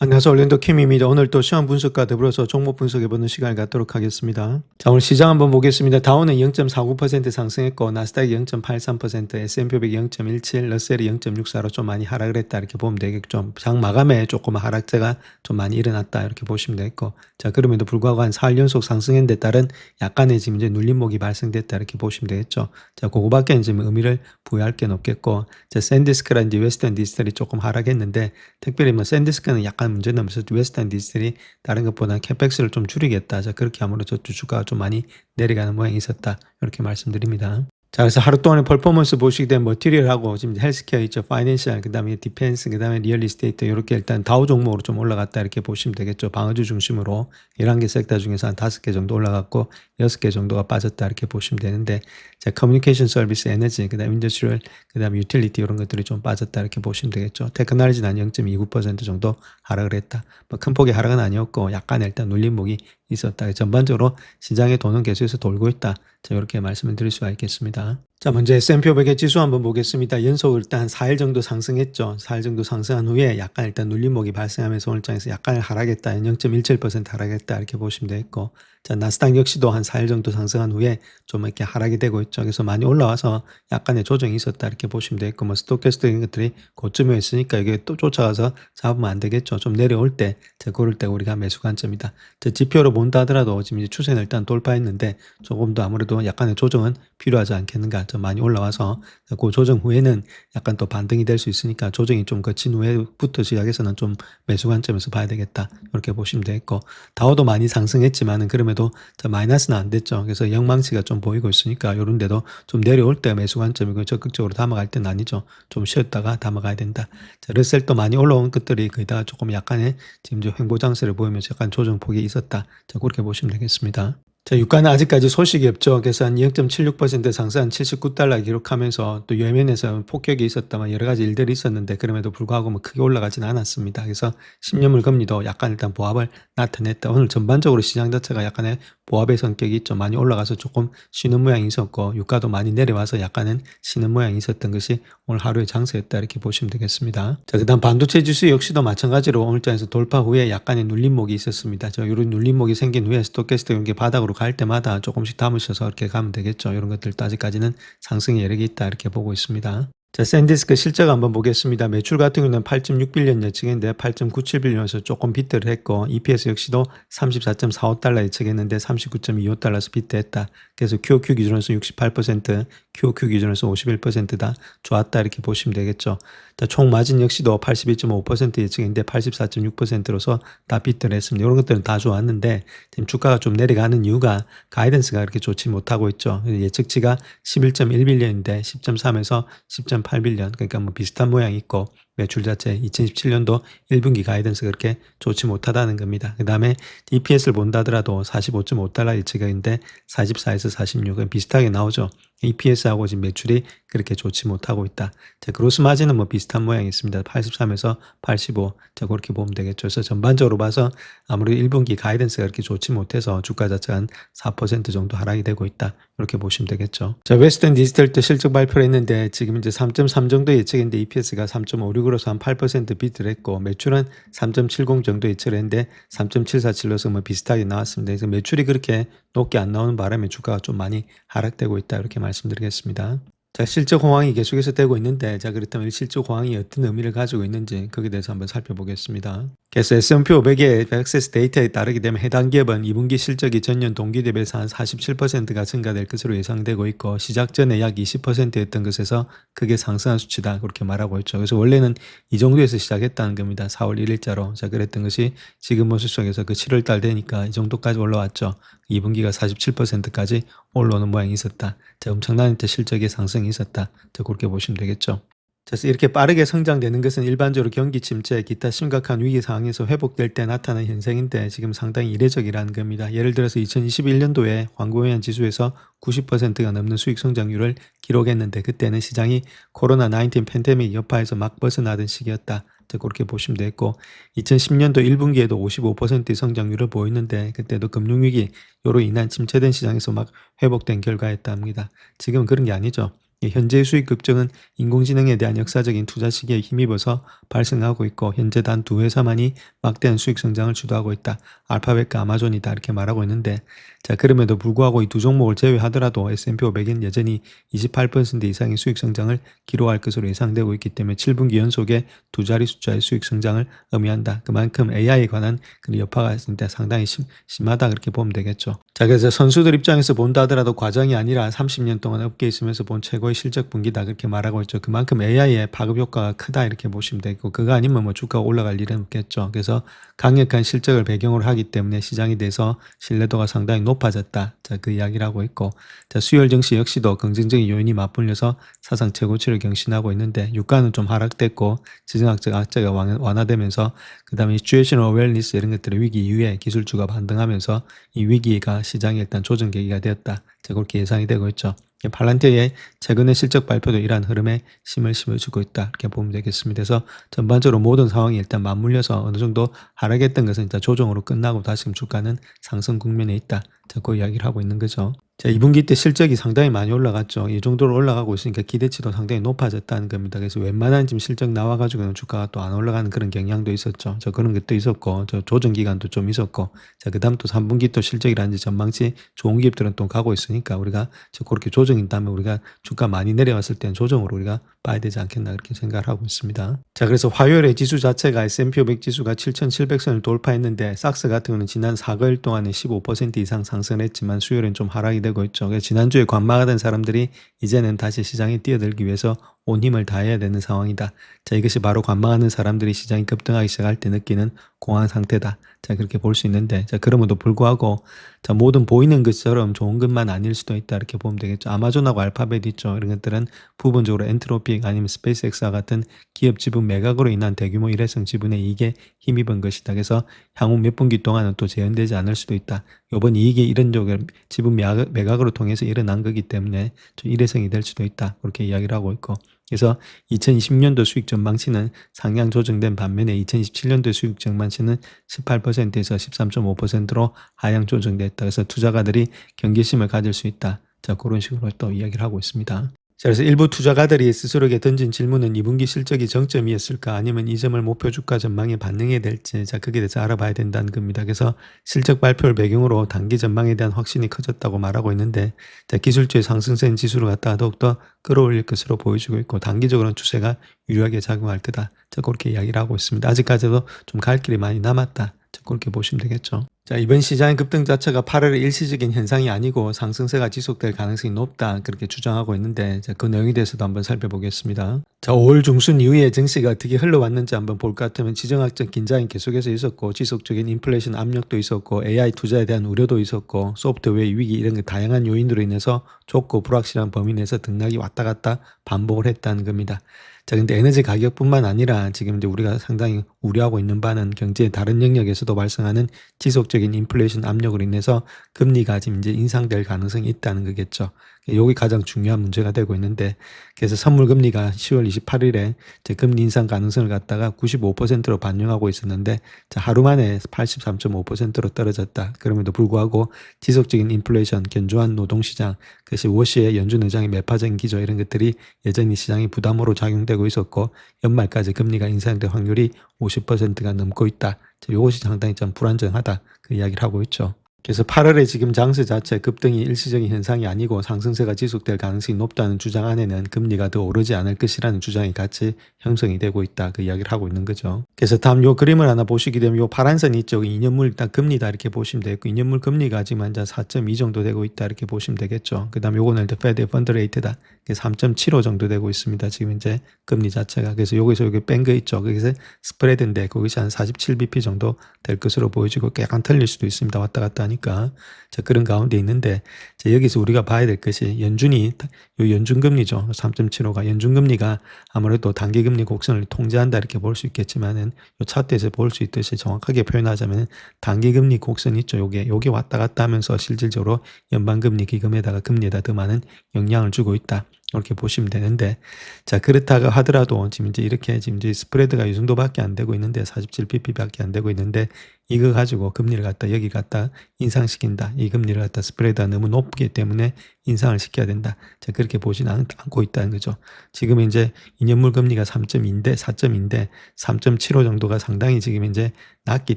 안녕하세요. 올랜도 킴입니다. 오늘 또 시황 분석과 더불어서 종목 분석해보는 시간을 갖도록 하겠습니다. 자, 오늘 시장 한번 보겠습니다. 다우는 0.49% 상승했고, 나스닥이 0.83%, S&P 500이 0.17, 러셀이 0.64로 좀 많이 하락을 했다. 이렇게 보면 되겠죠. 장 마감에 조금 하락세가 좀 많이 일어났다. 이렇게 보시면 되겠고. 자, 그럼에도 불구하고 한 4일 연속 상승했는데 따른 약간의 지금 이제 눌림목이 발생됐다. 이렇게 보시면 되겠죠. 자, 그거밖에 지금 의미를 부여할 게 없겠고. 자, 샌디스크라든지 웨스턴 디지털이 조금 하락했는데, 특별히 뭐 샌디스크는 약간 문제는 없어서 웨스턴 디지털이 다른 것보다 캐펙스를 좀 줄이겠다. 자, 그렇게 아무래도 주가가 좀 많이 내려가는 모양이 있었다. 이렇게 말씀드립니다. 자, 그래서 하루 동안의 퍼포먼스 보시게 되면 머티리얼하고 지금 헬스케어 있죠. 파이낸셜, 그 다음에 디펜스, 그 다음에 리얼 이스테이트 이렇게 일단 다우 종목으로 좀 올라갔다 이렇게 보시면 되겠죠. 방어주 중심으로 11개 섹터 중에서 한 5개 정도 올라갔고 6개 정도가 빠졌다 이렇게 보시면 되는데, 자, 커뮤니케이션 서비스, 에너지, 그 다음에 인더스트리얼, 그 다음에 유틸리티 이런 것들이 좀 빠졌다 이렇게 보시면 되겠죠. 테크놀로지는 한 0.29% 정도 하락을 했다. 뭐 큰 폭의 하락은 아니었고 약간 일단 눌림목이 있었다. 전반적으로 시장의 돈은 계속해서 돌고 있다. 자, 이렇게 말씀을 드릴 수가 있겠습니다. 자, 먼저 S&P 500의 지수 한번 보겠습니다. 연속으로 일단 한 4일 정도 상승했죠. 4일 정도 상승한 후에 약간 일단 눌림목이 발생하면서 오늘 장에서 약간 하락했다. 0.17% 하락했다. 이렇게 보시면 되겠고. 자, 나스닥 역시도 한 4일 정도 상승한 후에 좀 이렇게 하락이 되고 있죠. 그래서 많이 올라와서 약간의 조정이 있었다. 이렇게 보시면 되겠고, 뭐 스토캐스트 이런 것들이 고점에 있으니까 이게 또 쫓아가서 잡으면 안 되겠죠. 좀 내려올 때, 자, 그럴 때 우리가 매수 관점이다. 자, 지표로 본다 하더라도 지금 이제 추세는 일단 돌파했는데 조금 더 아무래도 약간의 조정은 필요하지 않겠는가. 좀 많이 올라와서 그 조정 후에는 약간 또 반등이 될 수 있으니까 조정이 좀 거친 후에부터 시작해서는 좀 매수 관점에서 봐야 되겠다. 이렇게 보시면 되겠고, 다우도 많이 상승했지만은 그럼에도 마이너스는 안 됐죠. 그래서 영망치가 좀 보이고 있으니까 이런 데도 좀 내려올 때 매수 관점이고 적극적으로 담아갈 때는 아니죠. 좀 쉬었다가 담아가야 된다. 자, 러셀도 많이 올라온 것들이 거의 다 조금 약간의 지금 횡보장세를 보이면서 약간 조정폭이 있었다. 자, 그렇게 보시면 되겠습니다. 자, 유가는 아직까지 소식이 없죠. 그래서 한 0.76% 상승한 79달러 기록하면서 또 예멘에서 폭격이 있었다만 여러 가지 일들이 있었는데 그럼에도 불구하고 뭐 크게 올라가지는 않았습니다. 그래서 10년물 금리도 약간 일단 보합을 나타냈다. 오늘 전반적으로 시장 자체가 약간의 보합의 성격이 좀 많이 올라가서 조금 쉬는 모양이 있었고, 유가도 많이 내려와서 약간은 쉬는 모양이 있었던 것이 오늘 하루의 장세였다 이렇게 보시면 되겠습니다. 자, 그다음 반도체 지수 역시도 마찬가지로 오늘 장에서 돌파 후에 약간의 눌림목이 있었습니다. 저 이런 눌림목이 생긴 후에 스토캐스트 이런 게 바닥으로 갈 때마다 조금씩 담으셔서 이렇게 가면 되겠죠. 이런 것들도 아직까지는 상승의 여력이 있다 이렇게 보고 있습니다. 자, 샌디스크 실적 한번 보겠습니다. 매출 같은 경우는 8.6빌리언 예측했는데 8.97빌리언에서 조금 비트를 했고, EPS 역시도 34.45달러 예측했는데 39.25달러에서 비트했다. 그래서 QOQ 기준으로서 68%, QOQ 기준으로서 51%다. 좋았다 이렇게 보시면 되겠죠. 자, 총 마진 역시도 82.5% 예측했는데 84.6%로서 다 비트를 했습니다. 이런 것들은 다 좋았는데 지금 주가가 좀 내려가는 이유가 가이던스가 그렇게 좋지 못하고 있죠. 예측치가 11.1빌리언인데 10.3에서 10.8빌리언, 그러니까 뭐 비슷한 모양이 있고, 매출 자체 2017년도 1분기 가이던스가 그렇게 좋지 못하다는 겁니다. 그 다음에 EPS를 본다 하더라도 45.5달러 예측인데 44에서 46은 비슷하게 나오죠. EPS하고 지금 매출이 그렇게 좋지 못하고 있다. 자, 그로스 마진은 뭐 비슷한 모양이 있습니다. 83에서 85. 자, 그렇게 보면 되겠죠. 그래서 전반적으로 봐서 아무래도 1분기 가이던스가 그렇게 좋지 못해서 주가 자체가 한 4% 정도 하락이 되고 있다. 이렇게 보시면 되겠죠. 자, 웨스턴 디지털 때 실적 발표를 했는데 지금 이제 3.3 정도 예측했는데 EPS가 3.56으로서 한 8% 비트를 했고, 매출은 3.70 정도 예측을 했는데 3.747로서 뭐 비슷하게 나왔습니다. 그래서 매출이 그렇게 높게 안 나오는 바람에 주가가 좀 많이 하락되고 있다. 이렇게 말씀드리겠습니다. 자, 실적 호황이 계속해서 되고 있는데, 자, 그렇다면 이 실적 호황이 어떤 의미를 가지고 있는지 거기에 대해서 한번 살펴보겠습니다. 그래서 S&P 500의 액세스 데이터에 따르게 되면 해당 기업은 2분기 실적이 전년 동기 대비해서 한 47%가 증가될 것으로 예상되고 있고, 시작 전에 약 20%였던 것에서 크게 상승한 수치다 그렇게 말하고 있죠. 그래서 원래는 이 정도에서 시작했다는 겁니다. 4월 1일자로. 자, 그랬던 것이 지금 모습 속에서 그 7월 달 되니까 이 정도까지 올라왔죠. 2분기가 47%까지 올라오는 모양이 있었다. 자, 엄청난 실적의 상승이 있었다. 자, 그렇게 보시면 되겠죠. 그래서 이렇게 빠르게 성장되는 것은 일반적으로 경기 침체, 기타 심각한 위기 상황에서 회복될 때 나타나는 현상인데 지금 상당히 이례적이라는 겁니다. 예를 들어서 2021년도에 광고회원 지수에서 90%가 넘는 수익 성장률을 기록했는데 그때는 시장이 코로나19 팬데믹 여파에서 막 벗어나던 시기였다. 그렇게 보시면 되겠고, 2010년도 1분기에도 55%의 성장률을 보였는데 그때도 금융위기로 인한 침체된 시장에서 막 회복된 결과였다 합니다. 지금은 그런 게 아니죠. 현재의 수익 급증은 인공지능에 대한 역사적인 투자 시기에 힘입어서 발생하고 있고 현재 단 두 회사만이 막대한 수익 성장을 주도하고 있다. 알파벳과 아마존이다 이렇게 말하고 있는데 자 그럼에도 불구하고 이 두 종목을 제외하더라도 S&P 500은 여전히 28% 이상의 수익 성장을 기록할 것으로 예상되고 있기 때문에 7분기 연속의 두 자리 숫자의 수익 성장을 의미한다. 그만큼 AI에 관한 그런 여파가 있을 때 상당히 심하다 그렇게 보면 되겠죠. 자 그래서 선수들 입장에서 본다 하더라도 과정이 아니라 30년 동안 업계에 있으면서 본 최고의 실적 분기다 그렇게 말하고 있죠. 그만큼 AI의 파급 효과가 크다 이렇게 보시면 되고 그거 아니면 뭐 주가가 올라갈 일은 없겠죠. 그래서 강력한 실적을 배경으로 하기 때문에 시장에 대해서 신뢰도가 상당히 높아졌다. 자 그 이야기를 하고 있고 자 수요일 증시 역시도 긍정적인 요인이 맞물려서 사상 최고치를 경신하고 있는데 유가는 좀 하락됐고 지정학적 악재가 완화되면서 그 다음에 시츄에이셔널 어웨어니스 이런 것들의 위기 이후에 기술주가 반등하면서 이 위기가 시장에 일단 조정 계기가 되었다. 자 그렇게 예상이 되고 있죠. 팔란티어의 최근의 실적 발표도 이러한 흐름에 힘을 실어주고 있다. 이렇게 보면 되겠습니다. 그래서 전반적으로 모든 상황이 일단 맞물려서 어느 정도 하락했던 것은 일단 조정으로 끝나고 다시금 주가는 상승 국면에 있다. 자, 그 이야기를 하고 있는 거죠. 자, 2분기 때 실적이 상당히 많이 올라갔죠. 이 정도로 올라가고 있으니까 기대치도 상당히 높아졌다는 겁니다. 그래서 웬만한 지금 실적 나와가지고는 주가가 또 안 올라가는 그런 경향도 있었죠. 저 그런 것도 있었고, 저 조정 기간도 좀 있었고, 자, 그 다음 또 3분기 또 실적이라든지 전망치 좋은 기업들은 또 가고 있으니까 우리가 그렇게 조정이 다음에 우리가 주가 많이 내려왔을 때는 조정으로 우리가 봐야 되지 않겠나 그렇게 생각을 하고 있습니다. 자, 그래서 화요일에 지수 자체가 S&P 500 지수가 7,700선을 돌파했는데 삭스 같은 경우는 지난 4거일 동안에 15% 이상 상승했지만 수요일엔 좀 하락이 되고 있죠. 그래서 지난주에 관망하던 사람들이 이제는 다시 시장에 뛰어들기 위해서 온 힘을 다해야 되는 상황이다. 자, 이것이 바로 관망하는 사람들이 시장이 급등하기 시작할 때 느끼는 공황 상태다. 자, 그렇게 볼 수 있는데, 자, 그럼에도 불구하고, 자, 모든 보이는 것처럼 좋은 것만 아닐 수도 있다. 이렇게 보면 되겠죠. 아마존하고 알파벳 있죠. 이런 것들은 부분적으로 엔트로픽 아니면 스페이스X와 같은 기업 지분 매각으로 인한 대규모 일회성 지분의 이익에 힘입은 것이다. 그래서 향후 몇 분기 동안은 또 재현되지 않을 수도 있다. 이번 이익이 이런 쪽에 지분 매각으로 통해서 일어난 거기 때문에 좀 일회성이 될 수도 있다. 그렇게 이야기를 하고 있고. 그래서 2020년도 수익 전망치는 상향 조정된 반면에 2027년도 수익 전망치는 18%에서 13.5%로 하향 조정됐다. 그래서 투자가들이 경계심을 가질 수 있다. 자, 그런 식으로 또 이야기를 하고 있습니다. 자, 그래서 일부 투자가들이 스스로에게 던진 질문은 2분기 실적이 정점이었을까 아니면 이 점을 목표 주가 전망에 반영해야 될지 자 거기에 대해서 알아봐야 된다는 겁니다. 그래서 실적 발표를 배경으로 단기 전망에 대한 확신이 커졌다고 말하고 있는데 자 기술주의 상승세인 지수를 갖다가 더욱더 끌어올릴 것으로 보여지고 있고 단기적으로는 추세가 유리하게 작용할 거다. 자 그렇게 이야기를 하고 있습니다. 아직까지도 좀 갈 길이 많이 남았다. 자 그렇게 보시면 되겠죠. 자, 이번 시장의 급등 자체가 8월의 일시적인 현상이 아니고 상승세가 지속될 가능성이 높다. 그렇게 주장하고 있는데, 자, 그 내용에 대해서도 한번 살펴보겠습니다. 자, 5월 중순 이후에 증시가 어떻게 흘러왔는지 한번 볼 것 같으면 지정학적 긴장이 계속해서 있었고, 지속적인 인플레이션 압력도 있었고, AI 투자에 대한 우려도 있었고, 소프트웨어 위기 이런 게 다양한 요인으로 인해서 좁고 불확실한 범위 내에서 등락이 왔다 갔다 반복을 했다는 겁니다. 자, 근데 에너지 가격뿐만 아니라 지금 이제 우리가 상당히 우려하고 있는 바는 경제의 다른 영역에서도 발생하는 지속적인 인플레이션 압력으로 인해서 금리가 지금 이제 인상될 가능성이 있다는 거겠죠. 여기 가장 중요한 문제가 되고 있는데 그래서 선물 금리가 10월 28일에 금리 인상 가능성을 갖다가 95%로 반영하고 있었는데 자, 하루 만에 83.5%로 떨어졌다. 그럼에도 불구하고 지속적인 인플레이션, 견조한 노동시장, 그것이 워시의 연준 의장의 매파적인 기조 이런 것들이 여전히 시장의 부담으로 작용되고 있었고 연말까지 금리가 인상될 확률이 50%가 넘고 있다. 이것이 상당히 좀 불안정하다. 그 이야기를 하고 있죠. 그래서 8월에 지금 장세 자체 급등이 일시적인 현상이 아니고 상승세가 지속될 가능성이 높다는 주장 안에는 금리가 더 오르지 않을 것이라는 주장이 같이 형성이 되고 있다. 그 이야기를 하고 있는 거죠. 그래서 다음 요 그림을 하나 보시게 되면 요 파란 선이 있죠. 2년물 일단 금리다 이렇게 보시면 되겠고 2년물 금리가 지금 한 4.2 정도 되고 있다 이렇게 보시면 되겠죠. 그 다음 요거는 페드 펀드 레이트다. 3.75 정도 되고 있습니다. 지금 이제 금리 자체가. 그래서 여기서 여기 뺀 거 있죠. 거기서 스프레드인데 거기서 한 47bp 정도 될 것으로 보여지고 약간 틀릴 수도 있습니다. 왔다 갔다 하니까. 자, 그런 가운데 있는데 자, 여기서 우리가 봐야 될 것이 연준이 요 연준금리죠. 3.75가 연준금리가 아무래도 단기금리 곡선을 통제한다 이렇게 볼 수 있겠지만은 요 차트에서 볼 수 있듯이 정확하게 표현하자면 단기금리 곡선 있죠. 요게 왔다 갔다 하면서 실질적으로 연방금리 기금에다가 금리에다 더 많은 영향을 주고 있다. 이렇게 보시면 되는데 자 그렇다고 하더라도 지금 이제 이렇게 지금 이제 스프레드가 이 정도밖에 안 되고 있는데 47bp밖에 안 되고 있는데 이거 가지고 금리를 갖다 여기 갖다 인상시킨다. 이 금리를 갖다 스프레드가 너무 높기 때문에 인상을 시켜야 된다. 자, 그렇게 보지는 않고 있다는 거죠. 지금 이제 2년물 금리가 3.2인데 4.2인데 3.75 정도가 상당히 지금 이제 낮기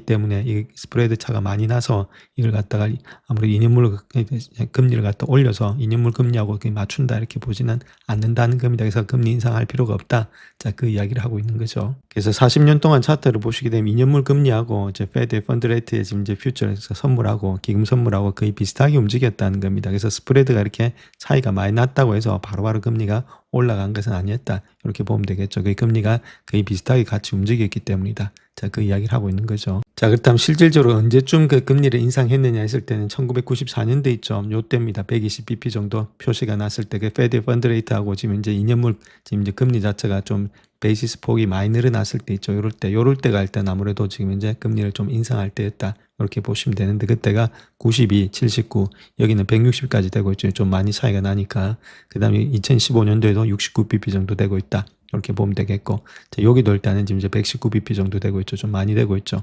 때문에 이 스프레드 차가 많이 나서 이걸 갖다가 아무래도 2년물 금리를 갖다 올려서 2년물 금리하고 맞춘다 이렇게 보지는 않는다는 겁니다. 그래서 금리 인상할 필요가 없다. 자, 그 이야기를 하고 있는 거죠. 그래서 40년 동안 차트를 보시게 되면 2년물 금리하고 이제 페드 펀드 레이트의 지금 이제 퓨처에서 선물하고 기금 선물하고 거의 비슷하게 움직였다는 겁니다. 그래서 스프레드가 이렇게 차이가 많이 났다고 해서 바로바로 금리가 올라간 것은 아니었다. 이렇게 보면 되겠죠. 그 금리가 거의 비슷하게 같이 움직였기 때문이다. 자, 그 이야기를 하고 있는 거죠. 자, 그렇다면 실질적으로 언제쯤 그 금리를 인상했느냐 했을 때는 1994년도 있죠. 요때입니다. 120bp 정도 표시가 났을 때 그 페드 펀드 레이트하고 지금 이제 2년물 지금 이제 금리 자체가 좀 베이시스 폭이 많이 늘어났을 때 있죠. 요럴 때가 일단 아무래도 지금 이제 금리를 좀 인상할 때였다. 이렇게 보시면 되는데 그때가 92, 79, 여기는 160까지 되고 있죠. 좀 많이 차이가 나니까. 그 다음에 2015년도에도 69bp 정도 되고 있다. 이렇게 보면 되겠고. 자, 여기도 일단은 지금 이제 119bp 정도 되고 있죠. 좀 많이 되고 있죠.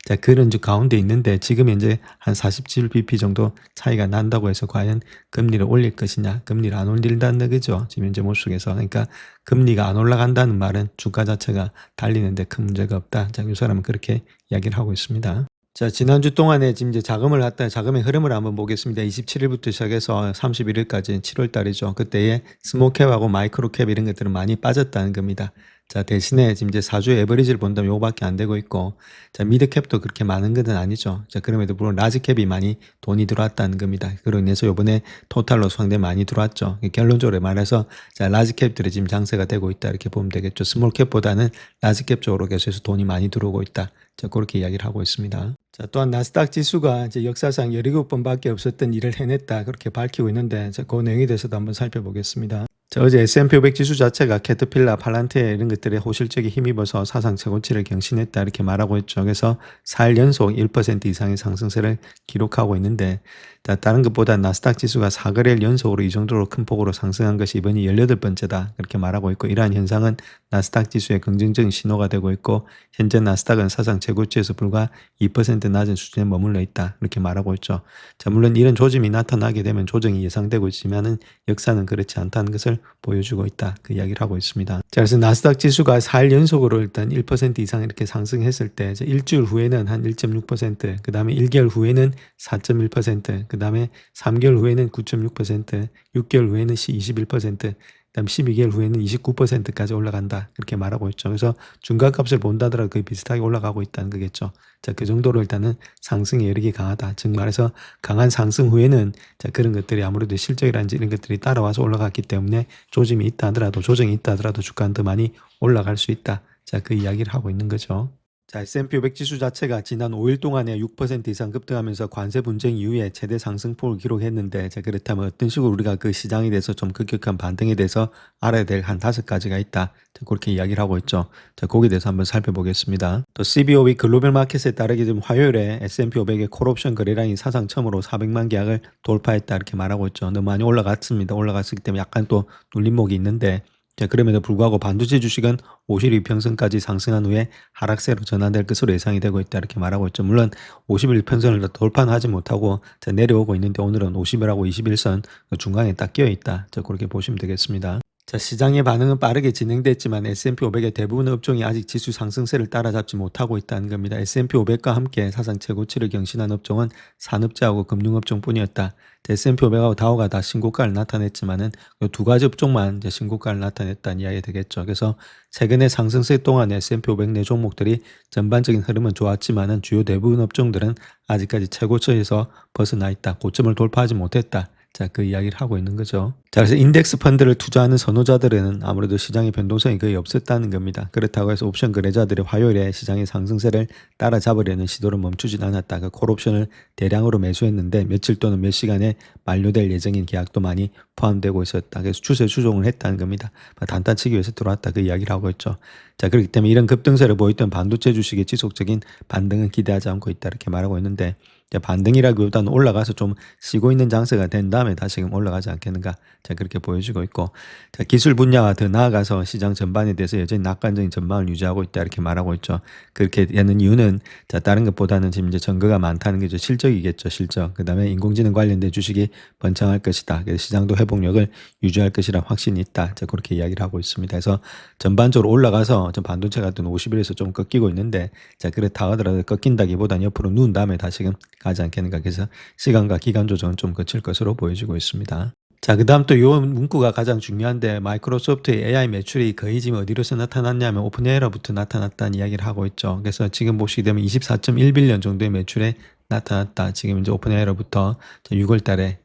자, 그런 이제 가운데 있는데 지금 이제 한 47bp 정도 차이가 난다고 해서 과연 금리를 올릴 것이냐, 금리를 안 올린다는 거죠. 지금 현재 모속에서. 그러니까 금리가 안 올라간다는 말은 주가 자체가 달리는데 큰 문제가 없다. 자, 이 사람은 그렇게 이야기를 하고 있습니다. 자, 지난주 동안에 지금 이제 자금의 흐름을 한번 보겠습니다. 27일부터 시작해서 31일까지 7월 달이죠. 그때에 스몰캡하고 마이크로캡 이런 것들은 많이 빠졌다는 겁니다. 자, 대신에 지금 이제 4주 에버리지를 본다면 요거밖에 안 되고 있고, 자, 미드캡도 그렇게 많은 것은 아니죠. 자, 그럼에도 물론 라지캡이 많이 돈이 들어왔다는 겁니다. 그로 인해서 요번에 토탈로 상당히 많이 들어왔죠. 결론적으로 말해서, 자, 라지캡들이 지금 장세가 되고 있다. 이렇게 보면 되겠죠. 스몰캡보다는 라지캡 쪽으로 계속해서 돈이 많이 들어오고 있다. 자, 그렇게 이야기를 하고 있습니다. 자, 또한 나스닥 지수가 이제 역사상 17번밖에 없었던 일을 해냈다. 그렇게 밝히고 있는데, 자, 그 내용에 대해서도 한번 살펴보겠습니다. 자, 어제 S&P 500 지수 자체가 캐터필라, 팔란티에 이런 것들의 호실적에 힘입어서 사상 최고치를 경신했다 이렇게 말하고 있죠. 그래서 4일 연속 1% 이상의 상승세를 기록하고 있는데, 자, 다른 것보다 나스닥 지수가 4거래일 연속으로 이 정도로 큰 폭으로 상승한 것이 이번이 18번째다 그렇게 말하고 있고, 이러한 현상은 나스닥 지수의 긍정적인 신호가 되고 있고, 현재 나스닥은 사상 최고치에서 불과 2% 낮은 수준에 머물러 있다 이렇게 말하고 있죠. 자, 물론 이런 조짐이 나타나게 되면 조정이 예상되고 있지만은 역사는 그렇지 않다는 것을 보여주고 있다 그 이야기를 하고 있습니다. 자, 그래서 나스닥 지수가 4일 연속으로 일단 1% 이상 이렇게 상승했을 때 일주일 후에는 한 1.6%, 그 다음에 1개월 후에는 4.1%, 그 다음에 3개월 후에는 9.6%, 6개월 후에는 21%, 그다음 12개월 후에는 29%까지 올라간다 그렇게 말하고 있죠. 그래서 중간값을 본다더라도 거의 비슷하게 올라가고 있다는 거겠죠. 자, 그 정도로 일단은 상승의 여력이 강하다. 즉 말해서 강한 상승 후에는 자, 그런 것들이 아무래도 실적이라든지 이런 것들이 따라와서 올라갔기 때문에 조짐이 있다 하더라도, 조정이 있다 하더라도 주가는 더 많이 올라갈 수 있다. 자, 그 이야기를 하고 있는 거죠. 자, S&P 500 지수 자체가 지난 5일 동안에 6% 이상 급등하면서 관세 분쟁 이후에 최대 상승폭을 기록했는데, 자, 그렇다면 어떤 식으로 우리가 그 시장에 대해서 좀 급격한 반등에 대해서 알아야 될 한 5가지가 있다. 자, 그렇게 이야기를 하고 있죠. 자, 거기에 대해서 한번 살펴보겠습니다. 또 CBOE 글로벌 마켓에 따르게 지금 화요일에 S&P 500의 콜옵션 거래량이 사상 처음으로 400만 계약을 돌파했다 이렇게 말하고 있죠. 너무 많이 올라갔습니다. 올라갔기 때문에 약간 또 눌림목이 있는데, 자, 그럼에도 불구하고 반도체 주식은 50일 평선까지 상승한 후에 하락세로 전환될 것으로 예상이 되고 있다 이렇게 말하고 있죠. 물론 50일 평선을 돌파는 하지 못하고 자, 내려오고 있는데 오늘은 50일하고 21선 중간에 딱 끼어 있다. 자, 그렇게 보시면 되겠습니다. 자, 시장의 반응은 빠르게 진행됐지만 S&P 500의 대부분 업종이 아직 지수 상승세를 따라잡지 못하고 있다는 겁니다. S&P 500과 함께 사상 최고치를 경신한 업종은 산업재하고 금융업종뿐이었다. S&P 500하고 다우가 다 신고가를 나타냈지만은 이 두 가지 업종만 이제 신고가를 나타냈다는 이야기 되겠죠. 그래서 최근의 상승세 동안 S&P 500 내 종목들이 전반적인 흐름은 좋았지만은 주요 대부분 업종들은 아직까지 최고치에서 벗어나 있다. 고점을 돌파하지 못했다. 자, 그 이야기를 하고 있는 거죠. 자, 그래서 인덱스 펀드를 투자하는 선호자들은 아무래도 시장의 변동성이 거의 없었다는 겁니다. 그렇다고 해서 옵션 거래자들이 화요일에 시장의 상승세를 따라잡으려는 시도를 멈추진 않았다. 그 콜옵션을 대량으로 매수했는데 며칠 또는 몇 시간에 만료될 예정인 계약도 많이 포함되고 있었다. 그래서 추세 추종을 했다는 겁니다. 단단치기 위해서 들어왔다. 그 이야기를 하고 있죠. 자, 그렇기 때문에 이런 급등세를 보였던 반도체 주식의 지속적인 반등은 기대하지 않고 있다. 이렇게 말하고 있는데, 이제 반등이라기보다는 올라가서 좀 쉬고 있는 장세가 된 다음에 다시금 올라가지 않겠는가. 자, 그렇게 보여지고 있고. 자, 기술 분야와 더 나아가서 시장 전반에 대해서 여전히 낙관적인 전망을 유지하고 있다. 이렇게 말하고 있죠. 그렇게 되는 이유는 자, 다른 것보다는 지금 이제 증거가 많다는 게 이제 실적이겠죠. 실적. 그다음에 인공지능 관련된 주식이 번창할 것이다. 그래서 시장도 회복력을 유지할 것이라 확신이 있다. 자, 그렇게 이야기를 하고 있습니다. 그래서 전반적으로 올라가서 좀 반도체 같은 50일에서 좀 꺾이고 있는데 자, 그렇다 하더라도 꺾인다기보다는 옆으로 누운 다음에 다시금 가지 않겠는가. 그래서 시간과 기간 조정은 좀 거칠 것으로 보여지고 있습니다. 자, 그다음 또 요 문구가 가장 중요한데 마이크로소프트의 AI 매출이 거의 지금 어디로서 나타났냐면 오픈AI로부터 나타났다는 이야기를 하고 있죠. 그래서 지금 보시게 되면 24.1빌리언 정도의 매출에 나타났다. 지금 이제 오픈AI로부터 6월 달에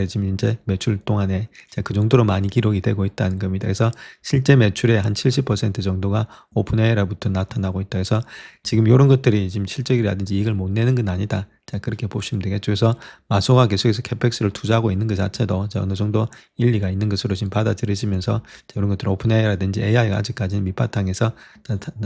지금 이제 매출 동안에 그 정도로 많이 기록이 되고 있다는 겁니다. 그래서 실제 매출의 한 70% 정도가 오픈AI로부터 나타나고 있다. 그래서 지금 이런 것들이 지금 실적이라든지 이익을 못 내는 건 아니다. 자, 그렇게 보시면 되겠죠. 그래서 마소가 계속해서 캐펙스를 투자하고 있는 것 자체도 어느 정도 일리가 있는 것으로 지금 받아들여지면서 이런 것들 오픈AI라든지 AI가 아직까지는 밑바탕에서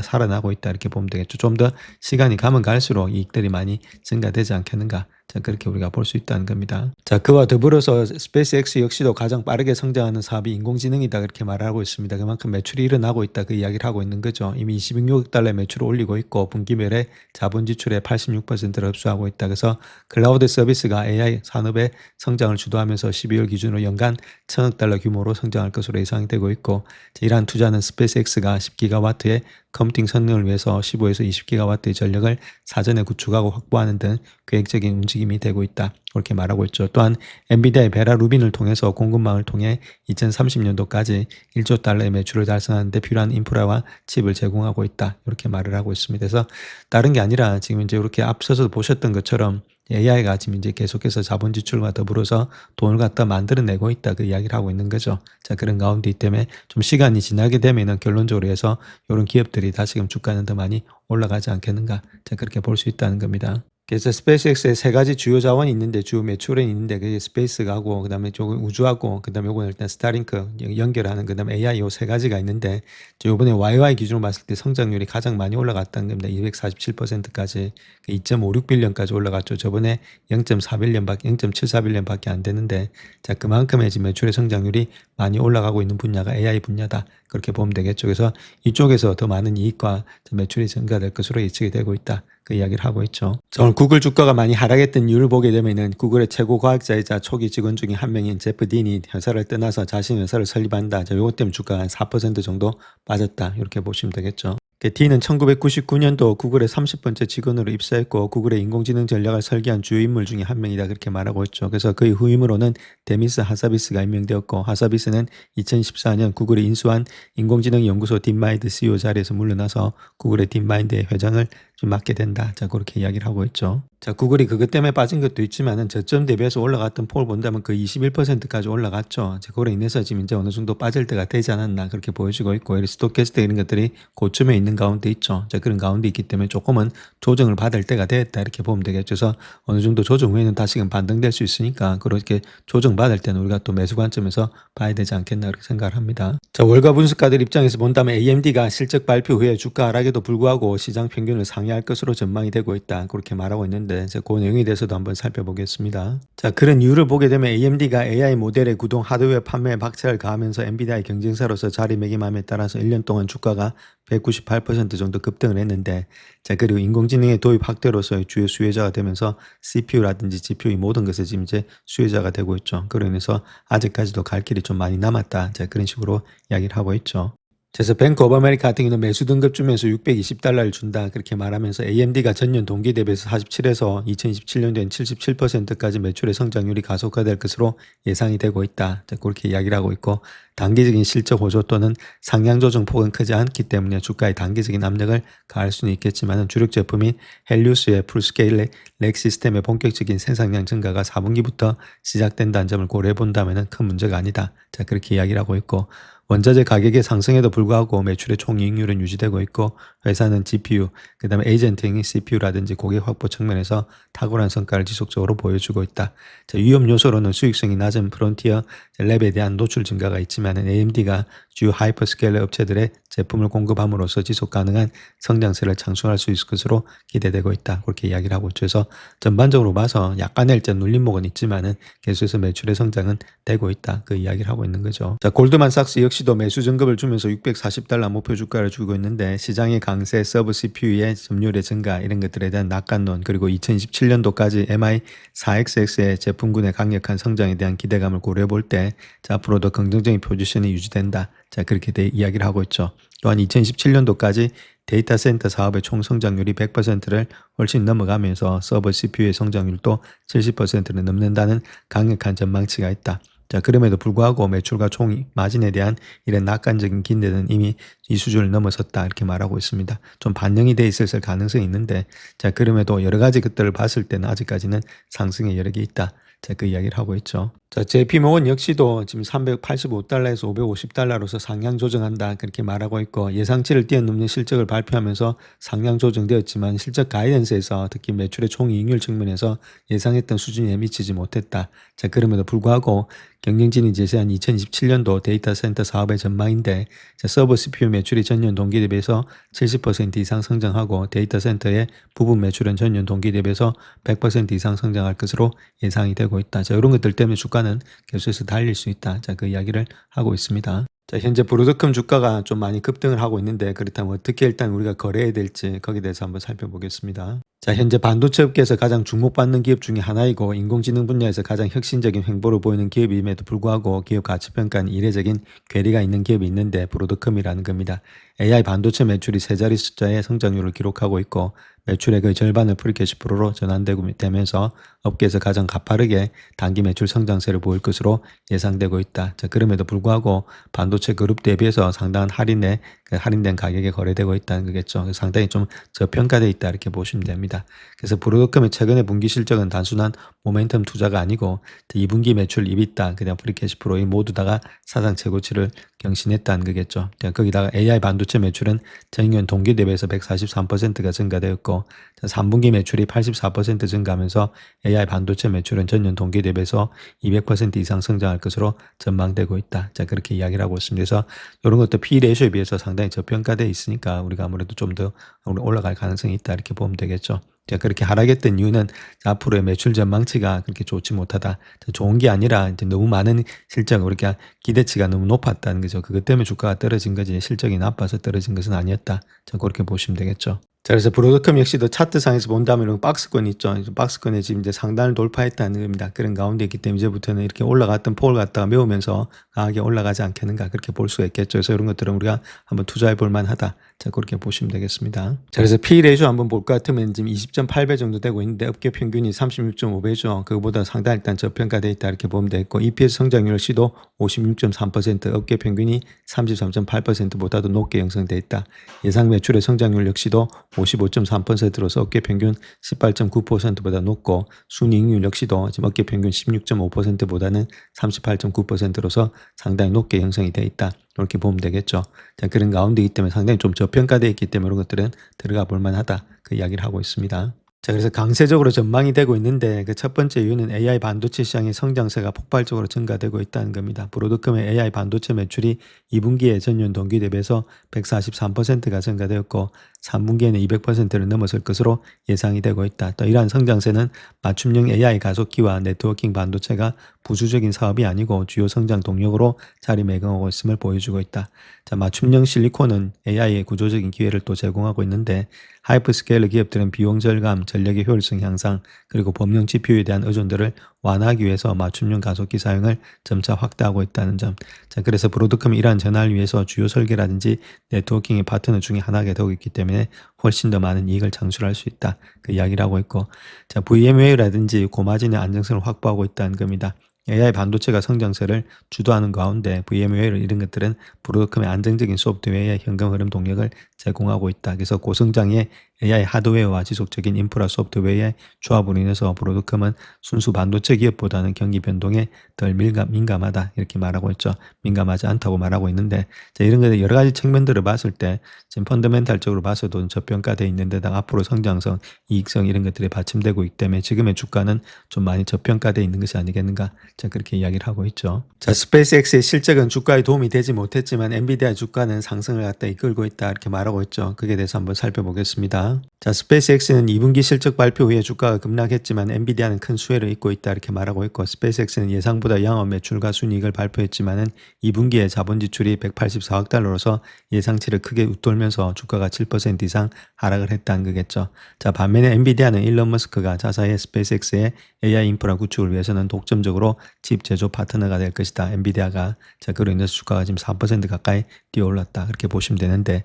살아나고 있다. 이렇게 보면 되겠죠. 좀 더 시간이 가면 갈수록 이익들이 많이 증가되지 않겠는가. 자, 그렇게 우리가 볼 수 있다는 겁니다. 자, 그와 더불어서 스페이스X 역시도 가장 빠르게 성장하는 사업이 인공지능이다. 그렇게 말하고 있습니다. 그만큼 매출이 일어나고 있다. 그 이야기를 하고 있는 거죠. 이미 26억 달러의 매출을 올리고 있고 분기별에 자본 지출의 86%를 흡수하고 있다. 그래서 클라우드 서비스가 AI 산업의 성장을 주도하면서 12월 기준으로 연간 1,000억 달러 규모로 성장할 것으로 예상되고 있고 이러한 투자는 스페이스X가 10기가와트의 컴퓨팅 성능을 위해서 15에서 20기가와트의 전력을 사전에 구축하고 확보하는 등 계획적인 움직임이 되고 있다. 그렇게 말하고 있죠. 또한 엔비디아의 베라 루빈을 통해서 공급망을 통해 2030년도까지 1조 달러의 매출을 달성하는 데 필요한 인프라와 칩을 제공하고 있다. 이렇게 말을 하고 있습니다. 그래서 다른 게 아니라 지금 이제 이렇게 앞서서 보셨던 것처럼 AI가 지금 이제 계속해서 자본 지출과 더불어서 돈을 갖다 만들어내고 있다. 그 이야기를 하고 있는 거죠. 자, 그런 가운데 때문에 좀 시간이 지나게 되면은 결론적으로 해서 이런 기업들이 다시금 주가는 더 많이 올라가지 않겠는가. 자, 그렇게 볼 수 있다는 겁니다. 그래서 스페이스X에 세 가지 주요 자원이 있는데 주요 매출은 있는데 그게 스페이스하고 그다음에 조금 우주하고 그다음에 요거는 일단 스타링크 연결하는 그다음에 AI 요 세 가지가 있는데 요번에 YY 기준으로 봤을 때 성장률이 가장 많이 올라갔다는 겁니다. 247%까지 2.56빌리언까지 올라갔죠. 저번에 0.74빌리언밖에 안 되는데 자, 그만큼의 지금 매출의 성장률이 많이 올라가고 있는 분야가 AI 분야다. 그렇게 보면 되겠죠. 그래서 이쪽에서 더 많은 이익과 매출이 증가될 것으로 예측이 되고 있다. 그 이야기를 하고 있죠. 자, 오늘 구글 주가가 많이 하락했던 이유를 보게 되면은 구글의 최고 과학자이자 초기 직원 중에 한 명인 제프 딘이 회사를 떠나서 자신 회사를 설립한다. 자, 요것 때문에 주가가 한 4% 정도 빠졌다. 이렇게 보시면 되겠죠. D는 1999년도 구글의 30번째 직원으로 입사했고 구글의 인공지능 전략을 설계한 주요 인물 중에 한 명이다. 그렇게 말하고 있죠. 그래서 그의 후임으로는 데미스 하사비스가 임명되었고 하사비스는 2014년 구글이 인수한 인공지능 연구소 딥마인드 CEO 자리에서 물러나서 구글의 딥마인드의 회장을 좀 맡게 된다. 자, 그렇게 이야기를 하고 있죠. 자, 구글이 그것 때문에 빠진 것도 있지만은 저점 대비해서 올라갔던 폭을 본다면 거의 21%까지 올라갔죠. 자, 그로 인해서 지금 이제 어느 정도 빠질 때가 되지 않았나 그렇게 보여지고 있고 스토캐스트 이런 것들이 고점에 있는 가운데 있죠. 자, 그런 가운데 있기 때문에 조금은 조정을 받을 때가 됐다 이렇게 보면 되겠죠. 그래서 어느 정도 조정 후에는 다시금 반등될 수 있으니까 그렇게 조정 받을 때는 우리가 또 매수 관점에서 봐야 되지 않겠나 그렇게 생각을 합니다. 자, 월가 분석가들 입장에서 본다면 AMD가 실적 발표 후에 주가 하락에도 불구하고 시장 평균을 상회할 것으로 전망이 되고 있다. 그렇게 말하고 있는데 그 내용에 대해서도 한번 살펴보겠습니다. 자, 그런 이유를 보게 되면 AMD가 AI 모델의 구동 하드웨어 판매에 박차를 가하면서 엔비디아의 경쟁사로서 자리매김함에 따라서 1년 동안 주가가 198% 정도 급등을 했는데 자, 그리고 인공지능의 도입 확대로서의 주요 수혜자가 되면서 CPU라든지 GPU 이 모든 것에 지금 이제 수혜자가 되고 있죠. 그러면서 아직까지도 갈 길이 좀 많이 남았다. 자, 그런 식으로 이야기를 하고 있죠. 그래서 뱅크 오브 아메리카 같은 경우는 매수 등급 주면서 620달러를 준다 그렇게 말하면서 AMD가 전년 동기 대비해서 47에서 2027년도엔 77%까지 매출의 성장률이 가속화될 것으로 예상이 되고 있다. 그렇게 이야기를 하고 있고 단기적인 실적 호조 또는 상향 조정 폭은 크지 않기 때문에 주가에 단기적인 압력을 가할 수는 있겠지만 주력 제품인 헬리우스의 풀스케일 렉 시스템의 본격적인 생산량 증가가 4분기부터 시작된다는 점을 고려해 본다면 큰 문제가 아니다. 자, 그렇게 이야기를 하고 있고 원자재 가격의 상승에도 불구하고 매출의 총이익률은 유지되고 있고 회사는 GPU, 그 다음에 에이전팅 CPU라든지 고객 확보 측면에서 탁월한 성과를 지속적으로 보여주고 있다. 자, 위험 요소로는 수익성이 낮은 프론티어 랩에 대한 노출 증가가 있지만 AMD가 주요 하이퍼스케일러 업체들의 제품을 공급함으로써 지속 가능한 성장세를 창출할 수 있을 것으로 기대되고 있다. 그렇게 이야기를 하고 있죠. 그래서 전반적으로 봐서 약간의 일단 눌림목은 있지만은 계속해서 매출의 성장은 되고 있다. 그 이야기를 하고 있는 거죠. 자, 골드만삭스 역시도 매수 증급을 주면서 640달러 목표 주가를 주고 있는데 시장의 강세, 서브 CPU의 점유율의 증가 이런 것들에 대한 낙관론 그리고 2027년도까지 MI4XX 제품군의 강력한 성장에 대한 기대감을 고려해 볼 때 앞으로도 긍정적인 포지션이 유지된다. 자, 그렇게 이야기를 하고 있죠. 또한 2027년도까지 데이터 센터 사업의 총 성장률이 100%를 훨씬 넘어가면서 서버 CPU의 성장률도 70%를 넘는다는 강력한 전망치가 있다. 자, 그럼에도 불구하고 매출과 총 마진에 대한 이런 낙관적인 기대는 이미 이 수준을 넘어섰다. 이렇게 말하고 있습니다. 좀 반영이 돼 있을 가능성이 있는데, 자, 그럼에도 여러 가지 것들을 봤을 때는 아직까지는 상승의 여력이 있다. 자, 그 이야기를 하고 있죠. 자, JP모건 역시도 지금 385달러에서 550달러로서 상향 조정한다. 그렇게 말하고 있고 예상치를 뛰어넘는 실적을 발표하면서 상향 조정되었지만 실적 가이던스에서 특히 매출의 총이익률 측면에서 예상했던 수준에 미치지 못했다. 자, 그럼에도 불구하고 경영진이 제시한 2027년도 데이터 센터 사업의 전망인데 자, 서버 CPU 매출이 전년 동기 대비해서 70% 이상 성장하고 데이터 센터의 부분 매출은 전년 동기 대비해서 100% 이상 성장할 것으로 예상이 되고 있다. 자, 이런 것들 때문에 주가는 계속해서 달릴 수 있다. 자, 그 이야기를 하고 있습니다. 자, 현재 브로드컴 주가가 좀 많이 급등을 하고 있는데 그렇다면 어떻게 일단 우리가 거래해야 될지 거기에 대해서 한번 살펴보겠습니다. 자, 현재 반도체 업계에서 가장 주목받는 기업 중에 하나이고 인공지능 분야에서 가장 혁신적인 횡보를 보이는 기업임에도 불구하고 기업 가치평가는 이례적인 괴리가 있는 기업이 있는데 브로드컴이라는 겁니다. AI 반도체 매출이 세 자리 숫자의 성장률을 기록하고 있고 매출의 거의 절반을 프리캐시 프로로 전환되면서 업계에서 가장 가파르게 단기 매출 성장세를 보일 것으로 예상되고 있다. 자, 그럼에도 불구하고 반도체 그룹 대비해서 상당한 할인된 가격에 거래되고 있다는 거겠죠. 상당히 좀 저평가되어 있다 이렇게 보시면 됩니다. 그래서 브로드컴의 최근의 분기 실적은 단순한 모멘텀 투자가 아니고 2분기 매출, EBITDA, 그다음 프리캐시 프로의 모두 다가 사상 최고치를 경신했다는 거겠죠. 거기다가 AI 반도체 매출은 전년 동기 대비해서 143%가 증가되었고 3분기 매출이 84% 증가하면서 AI 반도체 매출은 전년 동기 대비해서 200% 이상 성장할 것으로 전망되고 있다. 자, 그렇게 이야기를 하고 있습니다. 그래서 이런 것도 P 레이쇼에 비해서 상당히 저평가되어 있으니까 우리가 아무래도 좀 더 올라갈 가능성이 있다 이렇게 보면 되겠죠. 자, 그렇게 하락했던 이유는 앞으로의 매출 전망치가 그렇게 좋지 못하다. 좋은 게 아니라 이제 너무 많은 실적, 그렇게 기대치가 너무 높았다는 거죠. 그것 때문에 주가가 떨어진 거지 실적이 나빠서 떨어진 것은 아니었다. 자, 그렇게 보시면 되겠죠. 자, 그래서 브로드컴 역시도 차트상에서 본다면 박스권이 있죠. 박스권에 지금 이제 상단을 돌파했다는 겁니다. 그런 가운데 있기 때문에 이제부터는 이렇게 올라갔던 폭을 갖다가 메우면서 강하게 올라가지 않겠는가 그렇게 볼 수가 있겠죠. 그래서 이런 것들은 우리가 한번 투자해 볼 만하다. 자, 그렇게 보시면 되겠습니다. 자, 그래서 P 레이쇼 한번 볼 것 같으면 지금 20.8배 정도 되고 있는데 업계 평균이 36.5배죠. 그거보다 상당히 일단 저평가되어 있다 이렇게 보면 되겠고 EPS 성장률 역시도 56.3%, 업계 평균이 33.8%보다도 높게 형성되어 있다. 예상 매출의 성장률 역시도 55.3%로서 업계 평균 18.9%보다 높고 순이익률 역시도 지금 업계 평균 16.5%보다는 38.9%로서 상당히 높게 형성이 되어 있다. 이렇게 보면 되겠죠. 자, 그런 가운데이기 때문에 상당히 좀 저평가되어 있기 때문에 이런 것들은 들어가 볼 만하다. 그 이야기를 하고 있습니다. 자, 그래서 강세적으로 전망이 되고 있는데 그 첫 번째 이유는 AI 반도체 시장의 성장세가 폭발적으로 증가되고 있다는 겁니다. 브로드컴의 AI 반도체 매출이 2분기에 전년 동기 대비해서 143%가 증가되었고 3분기에는 200%를 넘어설 것으로 예상이 되고 있다. 또 이러한 성장세는 맞춤형 AI 가속기와 네트워킹 반도체가 부수적인 사업이 아니고 주요 성장 동력으로 자리매김하고 있음을 보여주고 있다. 자, 맞춤형 실리콘은 AI의 구조적인 기회를 또 제공하고 있는데 하이퍼스케일러 기업들은 비용 절감, 전력의 효율성 향상, 그리고 범용 GPU에 대한 의존도를 완화하기 위해서 맞춤형 가속기 사용을 점차 확대하고 있다는 점. 자, 그래서 브로드컴이 이러한 전환을 위해서 주요 설계라든지 네트워킹의 파트너 중에 하나가 되고 있기 때문에 훨씬 더 많은 이익을 창출할 수 있다. 그 이야기를 하고 있고, 자, VMware라든지 고마진의 안정성을 확보하고 있다는 겁니다. AI 반도체가 성장세를 주도하는 가운데 VMware 이런 것들은 브로드컴의 안정적인 소프트웨어의 현금 흐름 동력을 제공하고 있다. 그래서 고성장의 AI 하드웨어와 지속적인 인프라 소프트웨어의 조합으로 인해서 브로드컴은 순수 반도체 기업보다는 경기 변동에 덜 민감하다 이렇게 말하고 있죠. 민감하지 않다고 말하고 있는데 이런 것들 여러 가지 측면들을 봤을 때 지금 펀더멘탈적으로 봐서도 저평가되어 있는 데다가 앞으로 성장성, 이익성 이런 것들이 받침되고 있기 때문에 지금의 주가는 좀 많이 저평가되어 있는 것이 아니겠는가 그렇게 이야기를 하고 있죠. 스페이스X의 실적은 주가에 도움이 되지 못했지만 엔비디아 주가는 상승을 갖다 이끌고 있다 이렇게 말하고 있죠. 그에 대해서 한번 살펴보겠습니다. 스페이스X는 2분기 실적 발표 후에 주가가 급락했지만 엔비디아는 큰 수혜를 입고 있다 이렇게 말하고 있고 스페이스X는 예상보다 양업 매출과 순이익을 발표했지만은 2분기에 자본 지출이 184억 달러로서 예상치를 크게 웃돌면서 주가가 7% 이상 하락을 했다는 거겠죠. 반면에 엔비디아는 일론 머스크가 자사의 스페이스X의 AI 인프라 구축을 위해서는 독점적으로 칩 제조 파트너가 될 것이다. 엔비디아가 그로 인해서 주가가 지금 4% 가까이 뛰어올랐다. 그렇게 보시면 되는데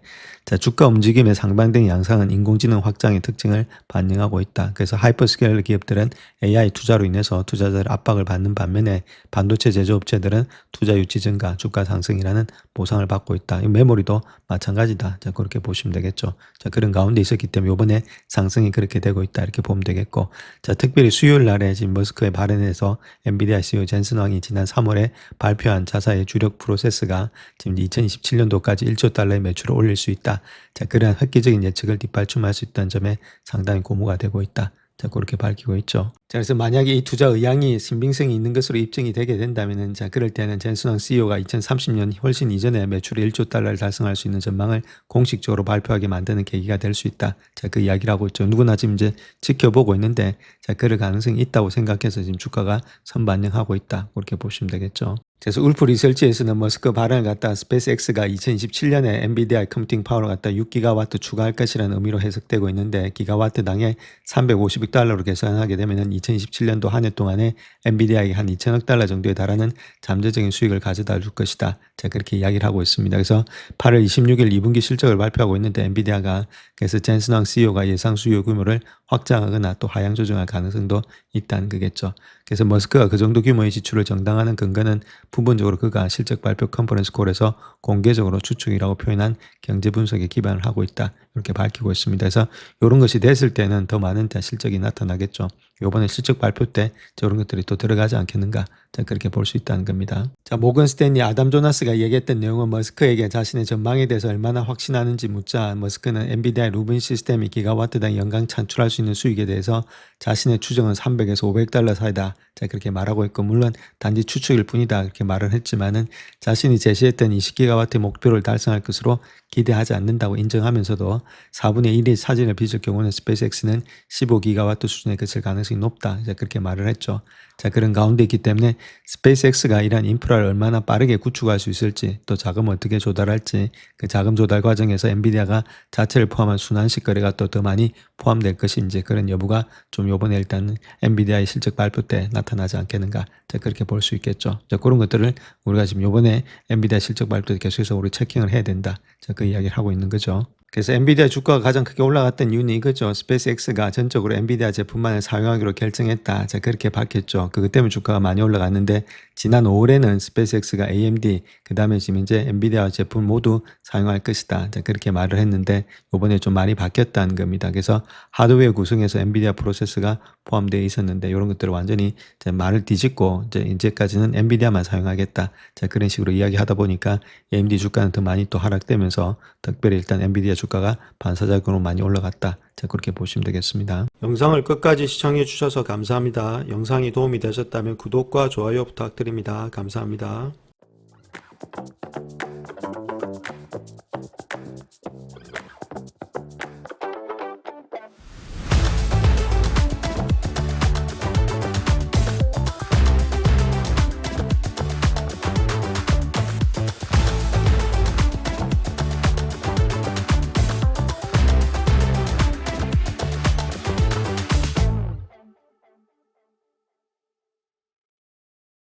주가 움직임의 상반된 양상은 인공지능 확장의 특징을 반영하고 있다. 그래서 하이퍼스케일 기업들은 AI 투자로 인해서 투자자들 압박을 받는 반면에 반도체 제조업체들은 투자 유치 증가, 주가 상승이라는 보상을 받고 있다. 메모리도 마찬가지다. 그렇게 보시면 되겠죠. 그런 가운데 있었기 때문에 이번에 상승이 그렇게 되고 있다. 이렇게 보면 되겠고 특별히 수요일 날에 지금 머스크의 발언에서 엔비디아 CEO 젠슨 왕이 지난 3월에 발표한 자사의 주력 프로세스가 지금 2027년도까지 1조 달러의 매출을 올릴 수 있다. 그러한 획기적인 예측을 뒷받침할 수 있다는 점에 상당히 고무가 되고 있다. 그렇게 밝히고 있죠. 그래서 만약에 이 투자 의향이 신빙성이 있는 것으로 입증이 되게 된다면은 그럴 때는 젠슨 CEO가 2030년 훨씬 이전에 매출이 1조 달러를 달성할 수 있는 전망을 공식적으로 발표하게 만드는 계기가 될 수 있다. 그 이야기를 하고 있죠. 누구나 지금 이제 지켜보고 있는데 그럴 가능성이 있다고 생각해서 지금 주가가 선반영하고 있다. 그렇게 보시면 되겠죠. 그래서 울프 리서치에서는 머스크 발언을 갖다 스페이스X가 2027년에 엔비디아 컴퓨팅 파워를 갖다 6기가와트 추가할 것이라는 의미로 해석되고 있는데 기가와트당에 350억 달러로 계산하게 되면 2027년도 한 해 동안에 엔비디아에게 한 2천억 달러 정도에 달하는 잠재적인 수익을 가져다 줄 것이다. 그렇게 이야기를 하고 있습니다. 그래서 8월 26일 2분기 실적을 발표하고 있는데 엔비디아가 그래서 젠슨 왕 CEO가 예상 수요 규모를 확장하거나 또 하향 조정할 가능성도 있다는 거겠죠. 그래서 머스크가 그 정도 규모의 지출을 정당화하는 근거는 부분적으로 그가 실적 발표 컨퍼런스 콜에서 공개적으로 추측이라고 표현한 경제 분석에 기반을 하고 있다. 이렇게 밝히고 있습니다. 그래서 이런 것이 됐을 때는 더 많은 실적이 나타나겠죠. 이번에 실적 발표 때 저런 것들이 또 들어가지 않겠는가. 그렇게 볼 수 있다는 겁니다. 모건 스탠리 아담 조나스가 얘기했던 내용은 머스크에게 자신의 전망에 대해서 얼마나 확신하는지 묻자 머스크는 엔비디아의 루빈 시스템이 기가와트당 연간 창출할 수 있는 수익에 대해서 자신의 추정은 300에서 500달러 사이다. 그렇게 말하고 있고 물론 단지 추측일 뿐이다. 그렇게 말을 했지만은 자신이 제시했던 20기가와트 목표를 달성할 것으로 기대하지 않는다고 인정하면서도 4분의 1이 사진을 빚을 경우는 스페이스X는 15기가와트 수준에 그칠 가능성이 높다. 그렇게 말을 했죠. 그런 가운데 있기 때문에 스페이스X가 이러한 인프라를 얼마나 빠르게 구축할 수 있을지 또 자금을 어떻게 조달할지 그 자금 조달 과정에서 엔비디아가 자체를 포함한 순환식 거래가 또 더 많이 포함될 것인지 그런 여부가 좀 요번에 일단 엔비디아의 실적 발표 때 나타나지 않겠는가 그렇게 볼 수 있겠죠. 그런 것들을 우리가 지금 요번에 엔비디아 실적 발표 때 계속해서 우리 체킹을 해야 된다. 그 이야기를 하고 있는 거죠. 그래서 엔비디아 주가가 가장 크게 올라갔던 이유는 이거죠. 스페이스X가 전적으로 엔비디아 제품만을 사용하기로 결정했다. 그렇게 밝혔죠. 그것 때문에 주가가 많이 올라갔는데 지난 5월에는 스페이스X가 AMD 그다음에 지금 이제 엔비디아 제품 모두 사용할 것이다. 그렇게 말을 했는데 이번에 좀 많이 바뀌었다는 겁니다. 그래서 하드웨어 구성에서 엔비디아 프로세서가 포함되어 있었는데 이런 것들을 완전히 말을 뒤집고 이제까지는 엔비디아만 사용하겠다. 그런 식으로 이야기하다 보니까 AMD 주가는 더 많이 또 하락되면서 특별히 일단 엔비디아 주가가 반사작용으로 많이 올라갔다. 그렇게 보시면 되겠습니다. 영상을 끝까지 시청해 주셔서 감사합니다. 영상이 도움이 되셨다면 구독과 좋아요 부탁드립니다. 감사합니다.